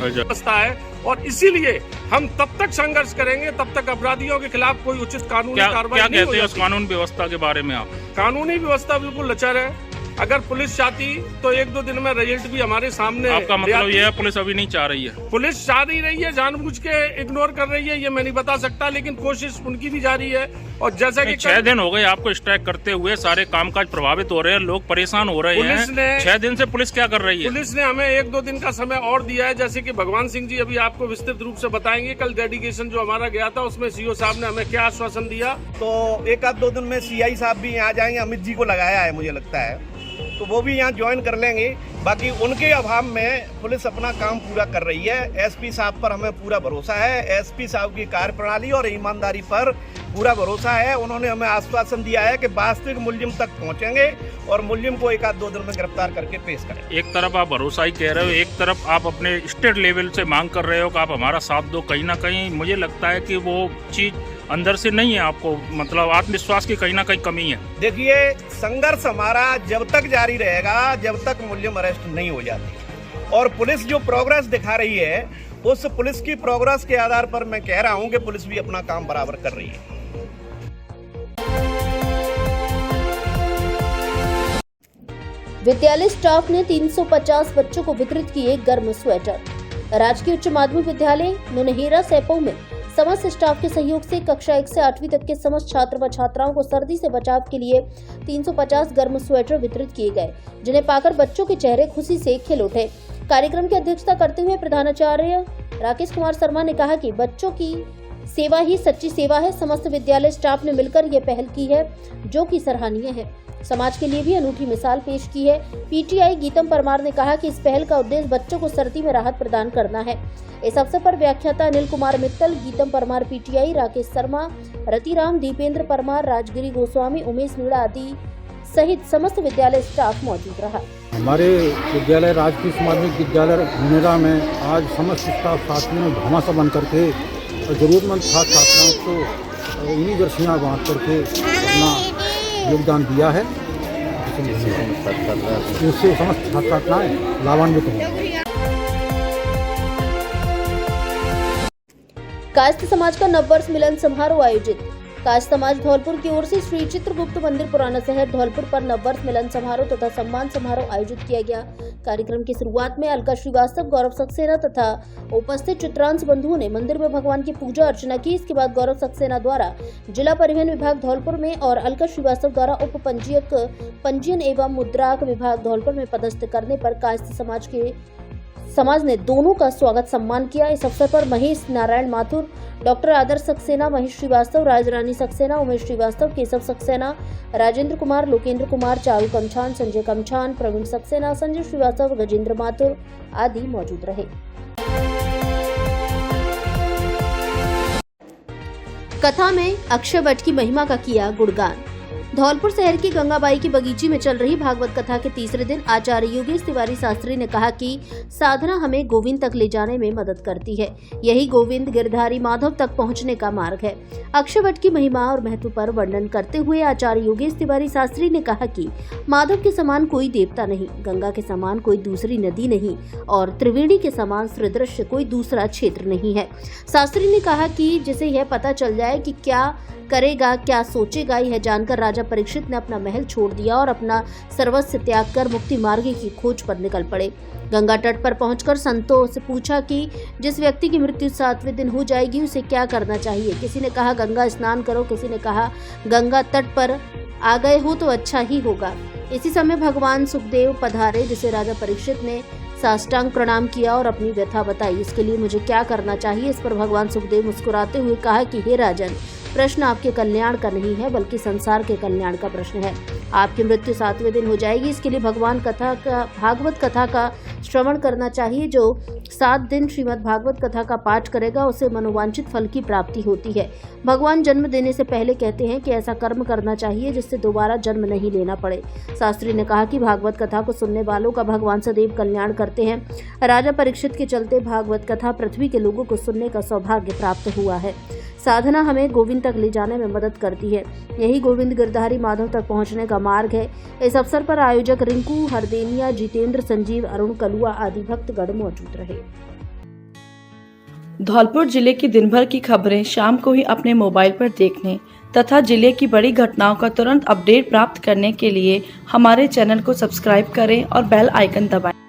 व्यवस्था है और इसीलिए हम तब तक संघर्ष करेंगे तब तक अपराधियों के खिलाफ कोई उचित कानूनी कार्रवाई नहीं हो जाती। क्या कहते हैं उस कानून व्यवस्था के बारे में आप? कानूनी व्यवस्था बिल्कुल लचर है। अगर पुलिस चाहती तो 1-2 दिन में रिजल्ट भी हमारे सामने। आपका मतलब ये है पुलिस अभी नहीं चाह रही है? पुलिस चाह नहीं रही है, जानबूझ के इग्नोर कर रही है, ये मैं नहीं बता सकता, लेकिन कोशिश उनकी भी जारी है। और जैसा कि 6 दिन हो गए आपको स्ट्राइक करते हुए, सारे कामकाज प्रभावित हो रहे हैं, लोग परेशान हो रहे हैं। 6 दिन से पुलिस क्या कर रही है? पुलिस ने हमें 1-2 दिन का समय और दिया है, जैसे कि भगवान सिंह जी अभी आपको विस्तृत रूप से बताएंगे। कल डेलीगेशन जो हमारा गया था उसमें सीओ साहब ने हमें क्या आश्वासन दिया, तो 1-2 दिन में सीआई साहब भी यहाँ जाएंगे, अमित जी को लगाया है मुझे लगता है, तो वो भी यहाँ ज्वाइन कर लेंगे। बाकी उनके अभाव में पुलिस अपना काम पूरा कर रही है। एसपी साहब पर हमें पूरा भरोसा है, एसपी साहब की कार्यप्रणाली और ईमानदारी पर पूरा भरोसा है। उन्होंने हमें आश्वासन दिया है कि वास्तविक मुलजिम तक पहुँचेंगे और मुलजिम को 1-2 दिन में गिरफ्तार करके पेश करेंगे। एक तरफ आप भरोसा ही कह रहे हो, एक तरफ आप अपने स्टेट लेवल से मांग कर रहे हो कि आप हमारा साथ दो। कहीं ना कहीं मुझे लगता है कि वो चीज़ अंदर से नहीं है, आपको मतलब आत्मविश्वास की कहीं ना कहीं कमी है। देखिए, संघर्ष हमारा जब तक जारी रहेगा जब तक मुलजिम अरेस्ट नहीं हो जाती। और पुलिस जो प्रोग्रेस दिखा रही है, उस पुलिस की प्रोग्रेस के आधार पर मैं कह रहा हूं कि पुलिस भी अपना काम बराबर कर रही है। विद्यालय स्टाफ ने 350 बच्चों को वितरित किए गर्म स्वेटर। राजकीय उच्च माध्यमिक विद्यालय नुनहेरा सैपऊ में समस्त स्टाफ के सहयोग से कक्षा 1 से 8वीं तक के समस्त छात्र व छात्राओं को सर्दी से बचाव के लिए 350 गर्म स्वेटर वितरित किए गए, जिन्हें पाकर बच्चों के चेहरे खुशी से खिल उठे। कार्यक्रम की अध्यक्षता करते हुए प्रधानाचार्य राकेश कुमार शर्मा ने कहा कि बच्चों की सेवा ही सच्ची सेवा है। समस्त विद्यालय स्टाफ ने मिलकर ये पहल की है, जो कि सराहनीय है। समाज के लिए भी अनूठी मिसाल पेश की है। पीटीआई गीतम परमार ने कहा कि इस पहल का उद्देश्य बच्चों को सर्दी में राहत प्रदान करना है। इस अवसर पर व्याख्याता अनिल कुमार मित्तल, गीतम परमार पीटीआई, राकेश शर्मा, रतिराम, दीपेंद्र परमार, राजगिरी गोस्वामी, उमेश मीणा आदि सहित समस्त विद्यालय स्टाफ मौजूद रहा। हमारे विद्यालय राजकीय माध्यमिक विद्यालय नुनहेरा में आज समस्त स्टाफ साथियों ने घमासा बन करके जरूरतमंद छात्र छात्राओं को इन्हीं जर्सियाँ बांट करके अपना योगदान दिया है, इससे समस्त छात्र छात्राएं लाभान्वित होंगे। कायस्थ समाज का नववर्ष मिलन समारोह आयोजित। कायस्थ समाज धौलपुर की ओर से श्री चित्रगुप्त मंदिर पुराना शहर धौलपुर पर नववर्ष मिलन समारोह तथा सम्मान समारोह आयोजित किया गया। कार्यक्रम की शुरुआत में अलका श्रीवास्तव, गौरव सक्सेना तथा उपस्थित चित्रांश बंधुओं ने मंदिर में भगवान की पूजा अर्चना की। इसके बाद गौरव सक्सेना द्वारा जिला परिवहन विभाग धौलपुर में और अलका श्रीवास्तव द्वारा उप पंजीयक पंजीयन एवं मुद्राक विभाग धौलपुर में पदस्थ करने पर कायस्थ समाज ने दोनों का स्वागत सम्मान किया। इस अवसर पर महेश नारायण माथुर, डॉक्टर आदर्श सक्सेना, महेश श्रीवास्तव, राजरानी सक्सेना, उमेश श्रीवास्तव, केशव सक्सेना, राजेंद्र कुमार, लोकेंद्र कुमार, चारू कमछान, संजय कमछान, प्रवीण सक्सेना, संजय श्रीवास्तव, गजेंद्र माथुर आदि मौजूद रहे। कथा में अक्षय वट की महिमा का किया गुणगान। धौलपुर शहर की गंगाबाई की बगीची में चल रही भागवत कथा के तीसरे दिन आचार्य योगेश तिवारी शास्त्री ने कहा कि साधना हमें गोविंद तक ले जाने में मदद करती है। यही गोविंद गिरधारी माधव तक पहुंचने का मार्ग है। अक्षय वट की महिमा और महत्व पर वर्णन करते हुए आचार्य योगेश तिवारी शास्त्री ने कहा कि माधव के समान कोई देवता नहीं, गंगा के समान कोई दूसरी नदी नहीं और त्रिवेणी के समान सदृश्य कोई दूसरा क्षेत्र नहीं है। शास्त्री ने कहा कि जिसे यह पता चल जाए कि क्या करेगा क्या सोचेगा, यह जानकर राजा राजा परीक्षित ने अपना महल छोड़ दिया और अपना सर्वस्व त्याग कर मुक्ति मार्ग की खोज पर निकल पड़े। गंगा तट पर पहुंचकर संतों से पूछा कि जिस व्यक्ति की मृत्यु 7वें दिन हो जाएगी उसे क्या करना चाहिए। किसी ने कहा गंगा स्नान करो, किसी ने कहा गंगा तट पर आ गए हो तो अच्छा ही होगा। इसी समय भगवान सुखदेव पधारे, जिसे राजा परीक्षित ने साष्टांग प्रणाम किया और अपनी व्यथा बताई। इसके लिए मुझे क्या करना चाहिए? इस पर भगवान सुखदेव मुस्कुराते हुए कहा कि हे राजन, प्रश्न आपके कल्याण का नहीं है बल्कि संसार के कल्याण का प्रश्न है। आपकी मृत्यु 7वें दिन हो जाएगी, इसके लिए भागवत कथा का श्रवण करना चाहिए। जो 7 दिन श्रीमद् भागवत कथा का पाठ करेगा उसे मनोवांछित फल की प्राप्ति होती है। भगवान जन्म देने से पहले कहते हैं कि ऐसा कर्म करना चाहिए जिससे दोबारा जन्म नहीं लेना पड़े। शास्त्री ने कहा कि भागवत कथा को सुनने वालों का भगवान सदैव कल्याण करते हैं। राजा परीक्षित के चलते भागवत कथा पृथ्वी के लोगों को सुनने का सौभाग्य प्राप्त हुआ है। साधना हमें गोविंद तक ले जाने में मदद करती है। यही गोविंद गिरधारी माधव तक पहुंचने का मार्ग है। इस अवसर पर आयोजक रिंकू हरदेनिया, जितेंद्र, संजीव, अरुण कलुआ आदि भक्तगण मौजूद रहे। धौलपुर जिले की दिन भर की खबरें शाम को ही अपने मोबाइल पर देखने तथा जिले की बड़ी घटनाओं का तुरंत अपडेट प्राप्त करने के लिए हमारे चैनल को सब्सक्राइब करें और बेल आइकन दबाएं।